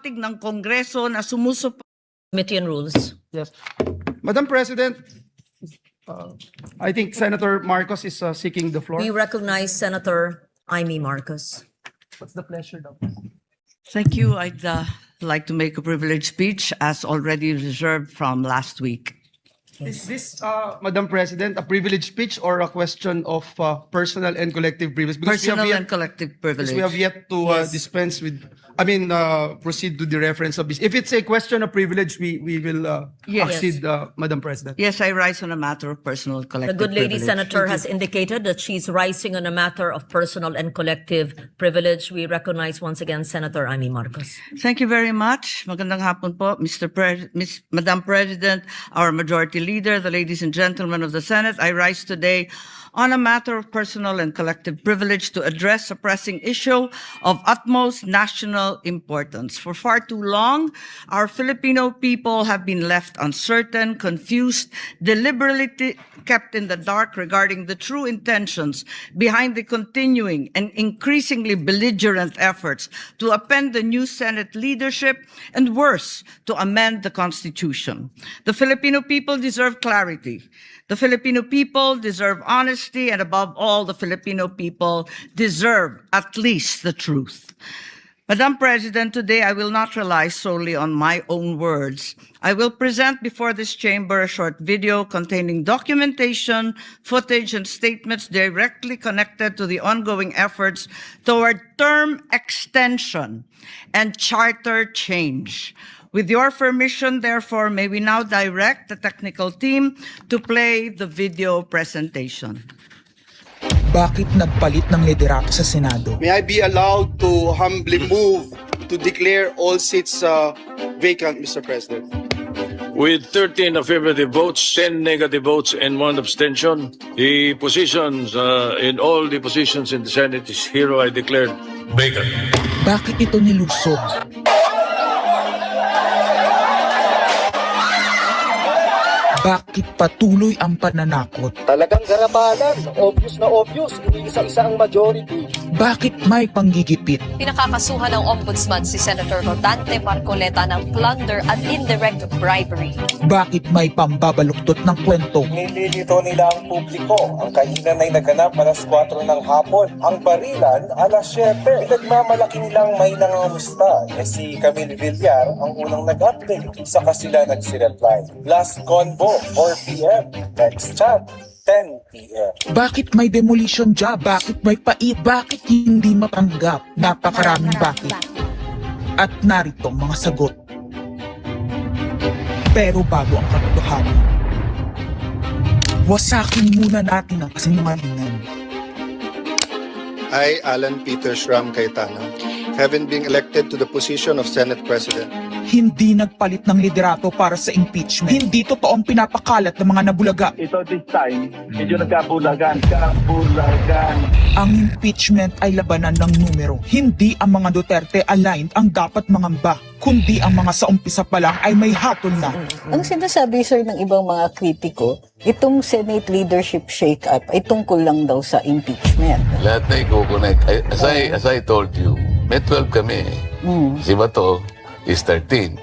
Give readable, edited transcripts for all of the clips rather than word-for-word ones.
ng Kongreso na sumusuporta. Committee on Rules. Yes. Madam President, I think Senator Marcos is seeking the floor. We recognize Senator Amy Marcos. What's the pleasure, Doc? Thank you. I'd like to make a privileged speech as already reserved from last week. Is this, Madam President, a privilege speech or a question of personal and collective privilege? Because Personal we have and yet, collective privilege. because we have yet to dispense with, proceed to the reference of this. If it's a question of privilege, we will Yes. accede, Madam President. Yes, I rise on a matter of personal The collective good lady privilege. senator has indicated that she's rising on a matter of personal and collective privilege. We recognize once again Senator Amy Marcos. Thank you very much. Magandang hapon po, Madam President, our Majority Leader, the ladies and gentlemen of the Senate. I rise today on a matter of personal and collective privilege to address a pressing issue of utmost national importance. For far too long, our Filipino people have been left uncertain, confused, deliberately kept in the dark regarding the true intentions behind the continuing and increasingly belligerent efforts to upend the new Senate leadership and, worse, to amend the Constitution. The Filipino people deserve clarity. The Filipino people deserve honesty, and above all, the Filipino people deserve at least the truth. Madam President, today I will not rely solely on my own words. I will present before this chamber a short video containing documentation, footage, and statements directly connected to the ongoing efforts toward term extension and charter change. With your permission, therefore, may we now direct the technical team to play the video presentation. Bakit nagpalit ng liderato sa Senado? May I be allowed to humbly move to declare all seats vacant, Mr. President? With 13 affirmative votes, 10 negative votes, and 1 abstention, the positions in all the positions in the Senate is hereby declared vacant. Bakit ito nilusob? Bakit patuloy ang pananakot? Talagang garabalan, obvious na obvious, iniisa-isa ang majority. Bakit may panggigipit? Pinakakasuhan ng Ombudsman si Senator Rodante Marcoleta ng plunder at indirect bribery. Bakit may pambabaluktot ng kwento? Nililito nila ang publiko. Ang kainan ay naganap alas 4 ng hapon. Ang barilan alas 7. Nagmamalaki nilang may nangangamusta. Si Camille Villar ang unang nag-update. Saka sila nagsi-reply. Last convo, 4 p.m. Next chat, 10 p.m. Bakit may demolition job? Bakit may pait? Bakit hindi matanggap? Napakaraming bakit. At narito ang mga sagot. Pero bago ang katotohanan, wasakin muna natin ang kasinungalingan. I, Alan Peter Shram Cayetano, having been elected to the position of Senate President, Hindi nagpalit ng liderato para sa impeachment. Hindi totoo ang pinapakalat ng mga nabulaga. Ito this time, medyo nagkabulagan. Kabulagan. Ang impeachment ay labanan ng numero. Hindi ang mga Duterte aligned ang dapat mangamba, kundi ang mga sa umpisa pa lang ay may hatol na. Ang sinasabi, sir, ng ibang mga kritiko, itong Senate leadership shake-up ay tungkol lang daw sa impeachment. Lahat na i-connect. As I told you, may 12 kami. Si Bato is 13.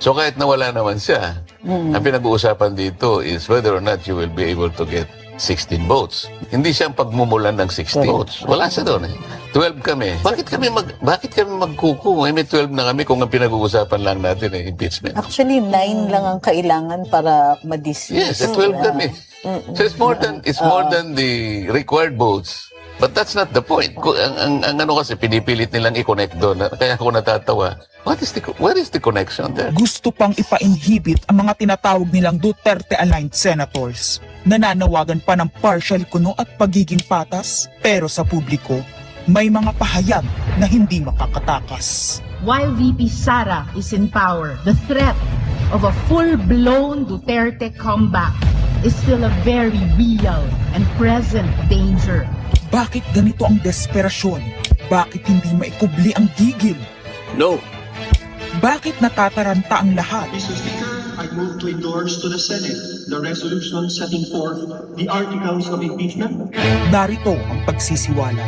So kahit nawala naman siya, ang pinag-uusapan dito is whether or not you will be able to get 16 votes. Hindi siya ang pagmumulan ng 16 votes. Wala siya doon eh. 12 kami. Bakit kami magkuku? May 12 na kami kung ang pinag-uusapan lang natin ay impeachment. Actually, 9 lang ang kailangan para ma-dismiss. Yes, 12 kami. So it's more than the required votes. But that's not the point. Ang ano kasi, pinipilit nilang i-connect doon. Kaya ako natatawa. Where is the connection there? Gusto pang ipa-inhibit ang mga tinatawag nilang Duterte-aligned senators. Nananawagan pa ng partial kuno at pagiging patas. Pero sa publiko, may mga pahayag na hindi makakatakas. While VP Sara is in power, the threat of a full-blown Duterte comeback is still a very real and present danger. Bakit ganito ang desperasyon? Bakit hindi maikubli ang gigil? No. Bakit natataranta ang lahat? Mr. Speaker, I move to endorse to the Senate the resolution setting forth the articles of impeachment. Narito ang pagsisiwala.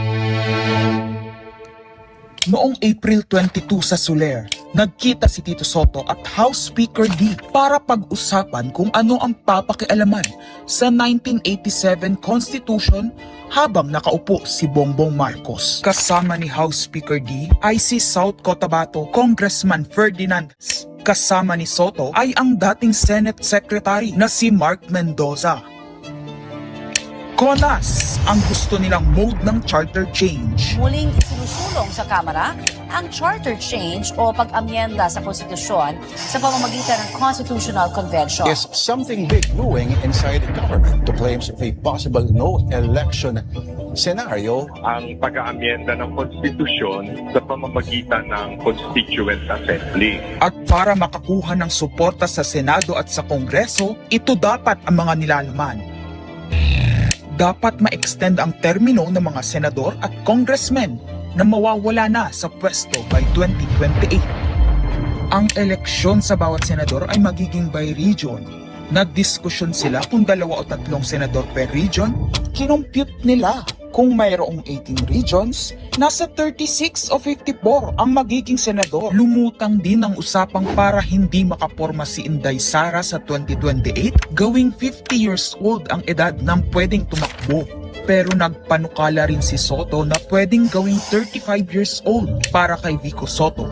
Noong April 22 sa Soler, nagkita si Tito Soto at House Speaker D para pag-usapan kung ano ang papakialaman sa 1987 Constitution habang nakaupo si Bongbong Marcos. Kasama ni House Speaker D ay si South Cotabato Congressman Ferdinandez. Kasama ni Soto ay ang dating Senate Secretary na si Mark Mendoza. Konas ang gusto nilang mode ng charter change. Muling isinusulong sa Kamara ang charter change o pag-amyenda sa konstitusyon sa pamamagitan ng Constitutional Convention. Is something big brewing inside the government to claims of a possible no-election scenario? Ang pag-aamyenda ng konstitusyon sa pamamagitan ng Constituent Assembly. At para makakuha ng suporta sa Senado at sa Kongreso, ito dapat ang mga nilalaman. Dapat ma-extend ang termino ng mga senador at congressmen na mawawala na sa pwesto by 2028. Ang eleksyon sa bawat senador ay magiging by region. Nagdiskusyon sila kung 2 o 3 senador per region. Kinompute nila kung mayroong 18 regions, nasa 36 o 54 ang magiging senador. Lumutang din ang usapang para hindi makaporma si Inday Sara sa 2028, gawing 50 years old ang edad ng pwedeng tumakbo. Pero nagpanukala rin si Soto na pwedeng gawing 35 years old para kay Vico Soto.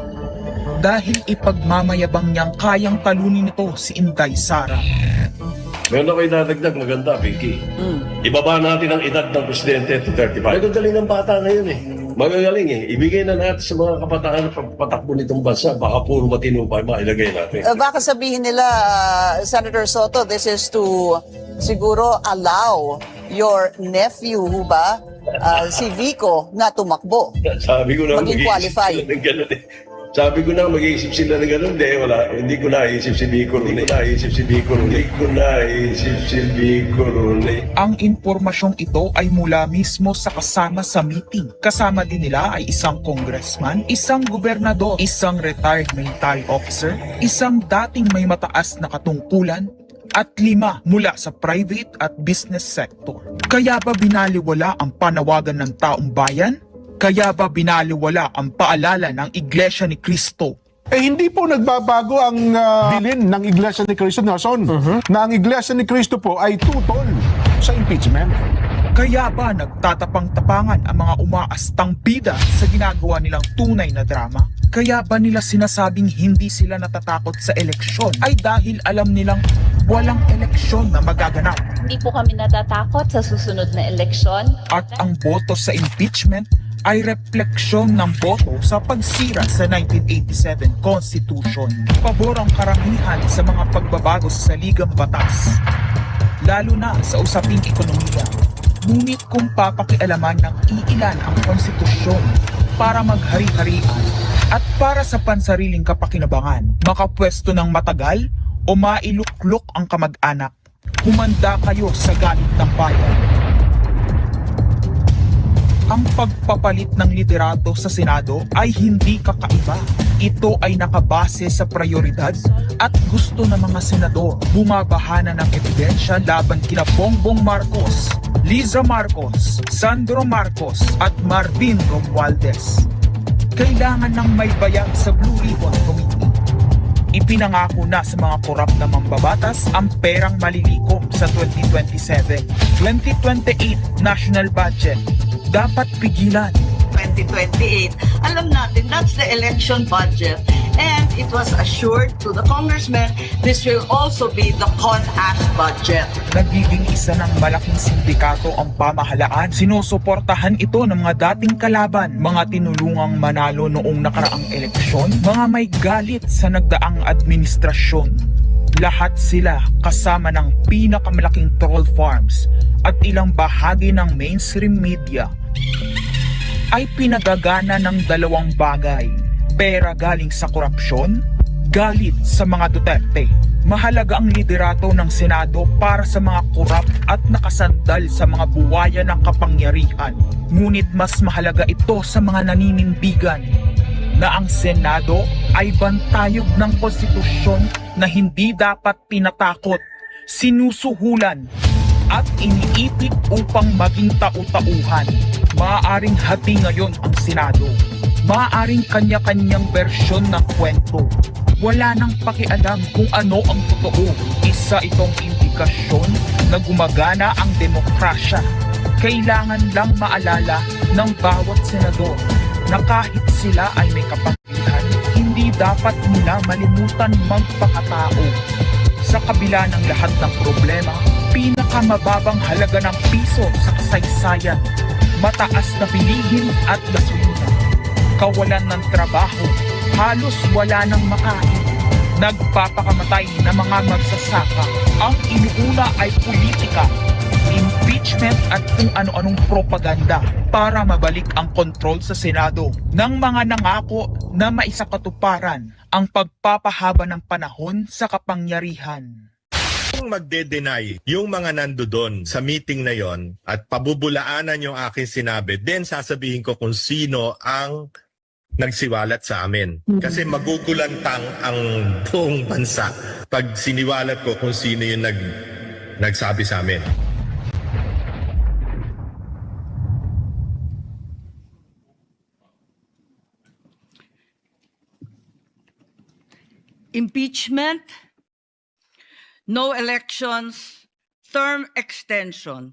Dahil ipagmamayabang niyang kayang talunin nito si Inday Sara. Meron ako idadagdag maganda, Vicky. Ibaba natin ang edad ng presidente to 35. Magagaling ng bata ngayon eh. Magagaling eh. Ibigay na natin sa mga kabataan na pagpatakbo nitong bansa. Baka puro matinupay, mailagay natin. Baka sabihin nila, Senator Soto, this is to siguro allow your nephew, ba, si Vico, na tumakbo. Sabi ko na maging qualified. Sabi ko na mag-iisip sila ng gano'n. Hindi ko naisip si Vico ron. Ang impormasyong ito ay mula mismo sa kasama sa meeting. Kasama din nila ay isang congressman, isang gobernador, isang retired military officer, isang dating may mataas na katungkulan, at 5 mula sa private at business sector. Kaya ba binaliwala ang panawagan ng taong bayan? Kaya ba binaliwala ang paalala ng Iglesia ni Cristo? Hindi po nagbabago ang bilin ng Iglesia ni Cristo, Nelson, na ang Iglesia ni Cristo po ay tutol sa impeachment. Kaya ba nagtatapang-tapangan ang mga umaastang bida sa ginagawa nilang tunay na drama? Kaya ba nila sinasabing hindi sila natatakot sa eleksyon ay dahil alam nilang walang eleksyon na magaganap? Hindi po kami natatakot sa susunod na eleksyon. At ang boto sa impeachment ay refleksyon ng boto sa pagsira sa 1987 Constitution. Pabor ang karamihan sa mga pagbabago sa saligang batas, lalo na sa usaping ekonomiya. Ngunit kung papakialaman ng iilan ang konstitusyon para maghari-harian at para sa pansariling kapakinabangan, makapwesto ng matagal o mailuklok ang kamag-anak, humanda kayo sa galit ng bayan. Ang pagpapalit ng liderato sa Senado ay hindi kakaiba. Ito ay nakabase sa prioridad at gusto ng mga senador. Bumabahana ng ebidensya laban kina Bongbong Marcos, Liza Marcos, Sandro Marcos at Marvin Romualdez. Kailangan ng may bayag sa Blue Ribbon Committee. Ipinangako na sa mga korap na mambabatas ang perang malilikom sa 2027. 2028 national budget. Dapat pigilan. 2028, alam natin that's the election budget, and it was assured to the congressmen this will also be the CONAS budget. Nagiging isa ng malaking sindikato ang pamahalaan. Sinusuportahan ito ng mga dating kalaban, mga tinulungang manalo noong nakaraang eleksyon, mga may galit sa nagdaang administrasyon. Lahat sila kasama ng pinakamalaking troll farms at ilang bahagi ng mainstream media ay pinagagana ng 2 bagay. Pera galing sa korupsyon, galit sa mga Duterte. Mahalaga ang liderato ng Senado para sa mga korap at nakasandal sa mga buwaya ng kapangyarihan. Ngunit mas mahalaga ito sa mga naninindigan na ang Senado ay bantayog ng konstitusyon na hindi dapat pinatakot, sinusuhulan at iniipit upang maging tau-tauhan. Maaaring hati ngayon ang Senado. Maaring kanya-kanyang bersyon ng kwento. Wala nang pakialam kung ano ang totoo. Isa itong indikasyon na gumagana ang demokrasya. Kailangan lang maalala ng bawat senador na kahit sila ay may kapangyarihan, hindi dapat nila malimutan magpakatao. Sa kabila ng lahat ng problema, pinakamababang halaga ng piso sa kasaysayan, mataas na bilihin at gasolina, kawalan ng trabaho, halos wala nang makain, nagpapakamatay na mga magsasaka. Ang inuuna ay politika, impeachment at kung ano-anong propaganda para mabalik ang kontrol sa Senado ng mga nangako na maisakatuparan ang pagpapahaba ng panahon sa kapangyarihan. Kung magde-deny yung mga nandoon sa meeting na yon at pabubulaanan yung aking sinabi, then sasabihin ko kung sino ang nagsiwalat sa amin. Kasi magugulantang ang buong bansa pag siniwalat ko kung sino yung nagsabi sa amin. Impeachment, no elections, term extension.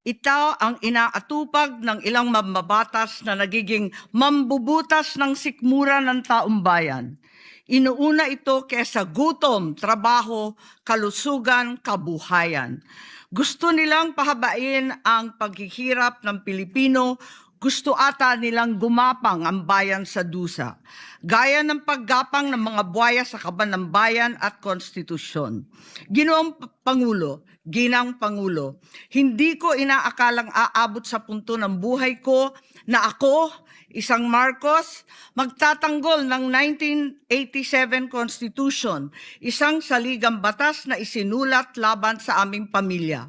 Ito ang inaatupag ng ilang mambabatas na nagiging mambubutas ng sikmura ng taong bayan. Inuuna ito kesa gutom, trabaho, kalusugan, kabuhayan. Gusto nilang pahabain ang paghihirap ng Pilipino. Gusto ata nilang gumapang ang bayan sa dusa, gaya ng paggapang ng mga buhaya sa kaban ng bayan at konstitusyon. Ginoong Pangulo, Ginang Pangulo, hindi ko inaakalang aabot sa punto ng buhay ko na ako, isang Marcos, magtatanggol ng 1987 Constitution, isang saligang batas na isinulat laban sa aming pamilya.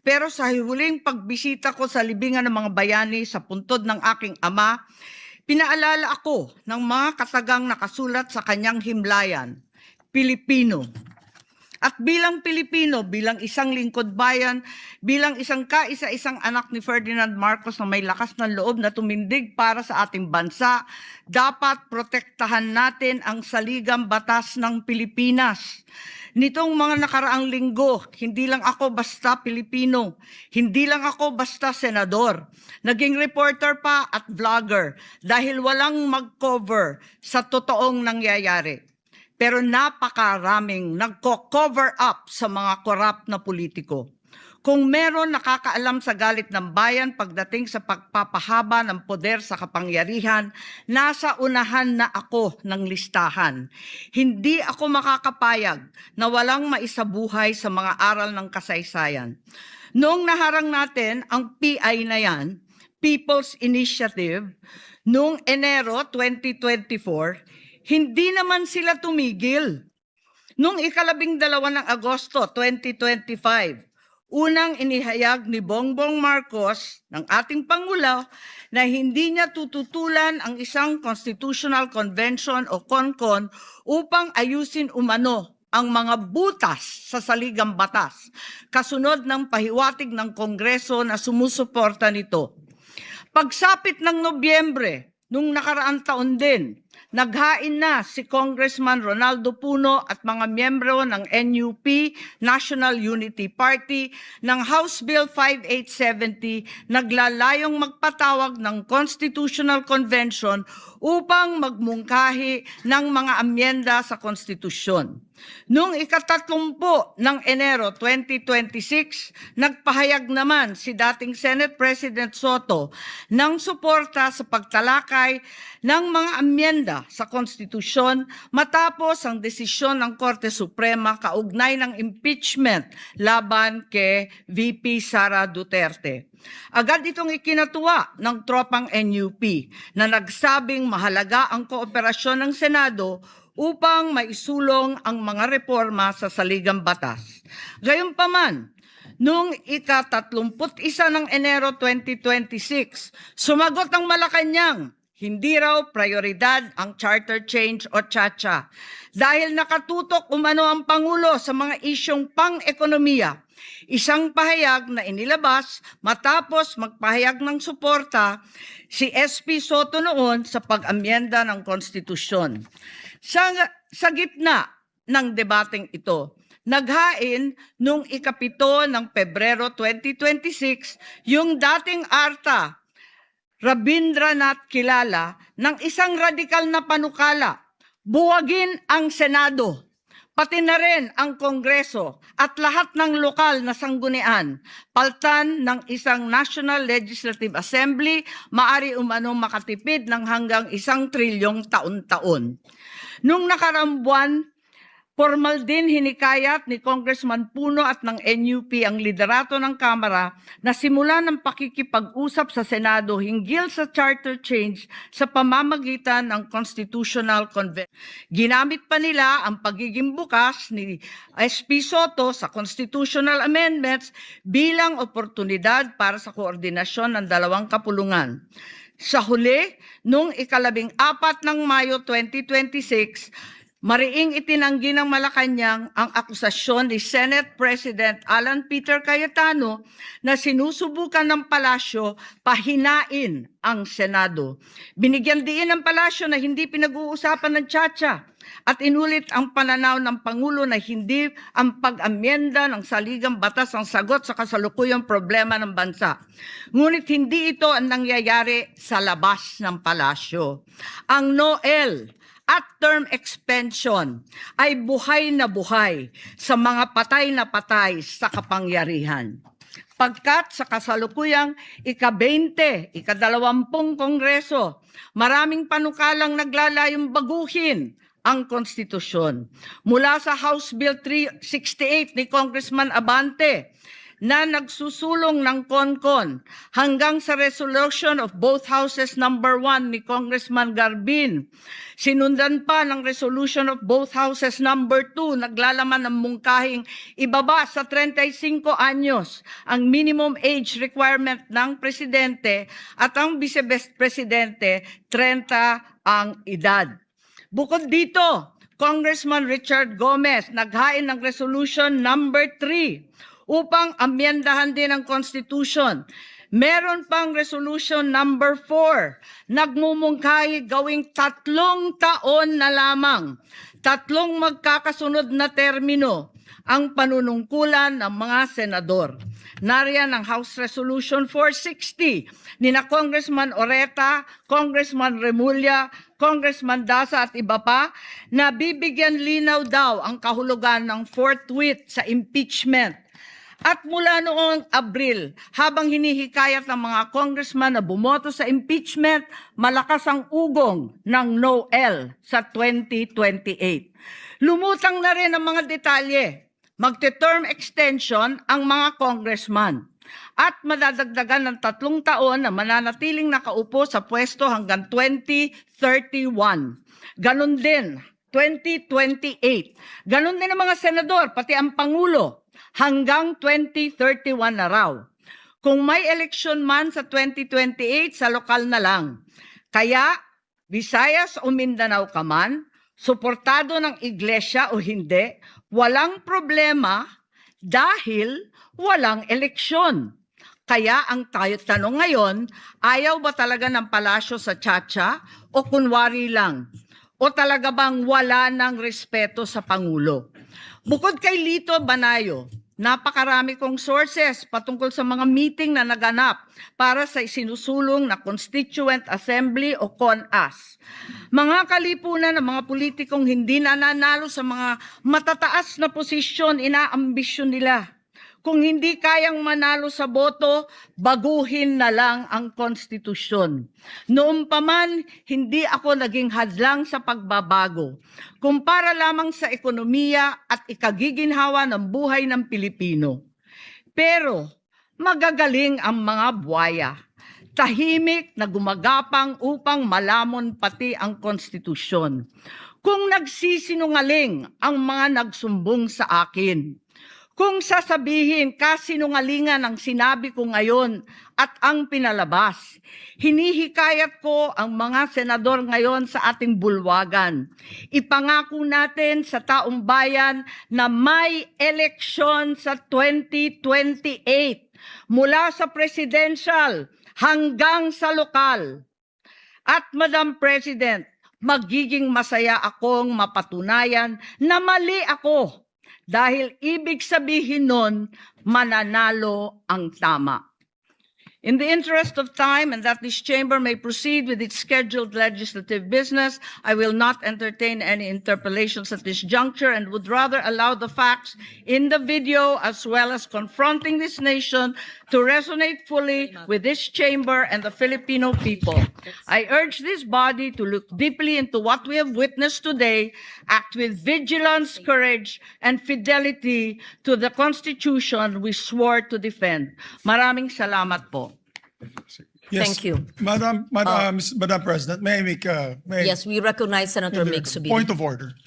Pero sa huling pagbisita ko sa libingan ng mga bayani sa puntod ng aking ama, pinaalala ako ng mga katagang nakasulat sa kanyang himlayan, Pilipino. At bilang Pilipino, bilang isang lingkod bayan, bilang isang kaisa-isang anak ni Ferdinand Marcos na may lakas ng loob na tumindig para sa ating bansa, dapat protektahan natin ang saligang batas ng Pilipinas. Nitong mga nakaraang linggo, hindi lang ako basta Pilipino, hindi lang ako basta senador, naging reporter pa at vlogger dahil walang mag-cover sa totoong nangyayari. Pero napakaraming nagko-cover up sa mga korap na politiko. Kung meron nakakaalam sa galit ng bayan pagdating sa pagpapahaba ng poder sa kapangyarihan, nasa unahan na ako ng listahan. Hindi ako makakapayag na walang maisabuhay sa mga aral ng kasaysayan. Noong naharang natin ang PI na yan, People's Initiative, noong Enero 2024, hindi naman sila tumigil. Noong 12 ng Agosto 2025, unang inihayag ni Bongbong Marcos ng ating Pangulo na hindi niya tututulan ang isang Constitutional Convention o CONCON upang ayusin umano ang mga butas sa saligang batas, kasunod ng pahiwatig ng Kongreso na sumusuporta nito. Pagsapit ng Nobyembre, nung nakaraang taon din, naghain na si Congressman Ronaldo Puno at mga miyembro ng NUP, National Unity Party, ng House Bill 5870, naglalayong magpatawag ng Constitutional Convention upang magmungkahi ng mga amyenda sa konstitusyon. Noong 30 ng Enero 2026, nagpahayag naman si dating Senate President Soto ng suporta sa pagtalakay ng mga amyenda sa konstitusyon matapos ang desisyon ng Korte Suprema kaugnay ng impeachment laban kay VP Sara Duterte. Agad itong ikinatuwa ng tropang NUP na nagsabing mahalaga ang kooperasyon ng Senado upang maisulong ang mga reforma sa saligang batas. Gayunpaman, noong ika-31 ng Enero 2026, sumagot ang Malacanang, hindi raw prioridad ang charter change o CHACHA dahil nakatutok umano ang Pangulo sa mga isyong pang-ekonomiya Isang pahayag na inilabas matapos magpahayag ng suporta si SP Soto noon sa pag-amyenda ng konstitusyon. Sa gitna ng debateng ito, naghain nung ika-7 ng Pebrero 2026 yung dating ARTA Rabindranath Kilala ng isang radikal na panukala, buwagin ang Senado, pati na rin ang Kongreso at lahat ng lokal na sanggunian, paltan ng isang National Legislative Assembly, maari umano makatipid ng hanggang 1 trilyong taon-taon. Nung nakaraang buwan, formal din hinikayat ni Congressman Puno at ng NUP ang liderato ng Kamara na simulan ng pakikipag-usap sa Senado hinggil sa charter change sa pamamagitan ng Constitutional Convention. Ginamit pa nila ang pagiging bukas ni SP Soto sa constitutional amendments bilang oportunidad para sa koordinasyon ng dalawang kapulungan. Sa huli, noong 14 ng Mayo 2026, mariing itinanggi ng Malacanang ang akusasyon ni Senate President Alan Peter Cayetano na sinusubukan ng palasyo pahinain ang Senado. Binigyan diin ng palasyo na hindi pinag-uusapan ng tsa-tsa at inulit ang pananaw ng Pangulo na hindi ang pag-amyenda ng saligang batas ang sagot sa kasalukuyang problema ng bansa. Ngunit hindi ito ang nangyayari sa labas ng palasyo. Ang NOEL at term extension ay buhay na buhay sa mga patay na patay sa kapangyarihan. Pagkat sa kasalukuyang ika-20, ika-20 Kongreso, maraming panukalang naglalayong baguhin ang konstitusyon. Mula sa House Bill 368 ni Congressman Abante, na nagsusulong ng CONCON hanggang sa resolution of both houses number 1 ni Congressman Garbin. Sinundan pa ng resolution of both houses number 2, naglalaman ng mungkahing ibaba sa 35 anyos ang minimum age requirement ng presidente at ang vice-presidente 30 ang edad. Bukod dito, Congressman Richard Gomez naghain ng resolution number 3 upang amyendahan din ang Constitution. Meron pang resolution number 4, nagmumungkahi gawing 3 taon na lamang, 3 magkakasunod na termino ang panunungkulan ng mga senador. Nariyan ang House Resolution 460 ni na Congressman Oreta, Congressman Remulla, Congressman Daza at iba pa na bibigyan linaw daw ang kahulugan ng forthwith sa impeachment. At mula noong Abril, habang hinihikayat ng mga congressman na bumoto sa impeachment, malakas ang ugong ng NOEL sa 2028. Lumutang na rin ang mga detalye. Magte-term extension ang mga congressman at madadagdagan ng 3 taon na mananatiling nakaupo sa pwesto hanggang 2031. Ganon din, 2028. Ganon din ang mga senador, pati ang Pangulo. Hanggang 2031 na raw. Kung may eleksyon man sa 2028, sa lokal na lang. Kaya, Visayas o Mindanao ka man, suportado ng iglesia o hindi, walang problema dahil walang eleksyon. Kaya ang tanong ngayon, ayaw ba talaga ng palasyo sa tsa-tsa o kunwari lang? O talaga bang wala ng respeto sa Pangulo? Bukod kay Lito Banayo, napakarami kong sources patungkol sa mga meeting na naganap para sa isinusulong na Constituent Assembly o CONAS. Mga kalipunan ng mga politikong hindi nananalo sa mga matataas na posisyon, inaambisyon nila. Kung hindi kayang manalo sa boto, baguhin na lang ang konstitusyon. Noon pa man, hindi ako naging hadlang sa pagbabago. Kumpara lamang sa ekonomiya at ikagiginhawa ng buhay ng Pilipino. Pero magagaling ang mga buwaya. Tahimik na gumagapang upang malamon pati ang konstitusyon. Kung nagsisinungaling ang mga nagsumbong sa akin, Kung sasabihin kasinungalingan ang sinabi ko ngayon at ang pinalabas, hinihikayat ko ang mga senador ngayon sa ating bulwagan. Ipangako natin sa taong bayan na may eleksyon sa 2028 mula sa presidential hanggang sa lokal. At Madam President, magiging masaya akong mapatunayan na mali ako. Dahil ibig sabihin nun, mananalo ang tama. In the interest of time and that this chamber may proceed with its scheduled legislative business, I will not entertain any interpellations at this juncture and would rather allow the facts in the video as well as confronting this nation to resonate fully with this chamber and the Filipino people. I urge this body to look deeply into what we have witnessed today, act with vigilance, courage, and fidelity to the Constitution we swore to defend. Maraming salamat po. Thank you. Madam President, may I make Yes, we recognize Senator Mig Subiri. point of order?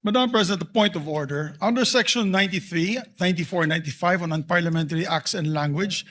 Madam President, the point of order. Under Section 93, 94, 95 on unparliamentary acts and language,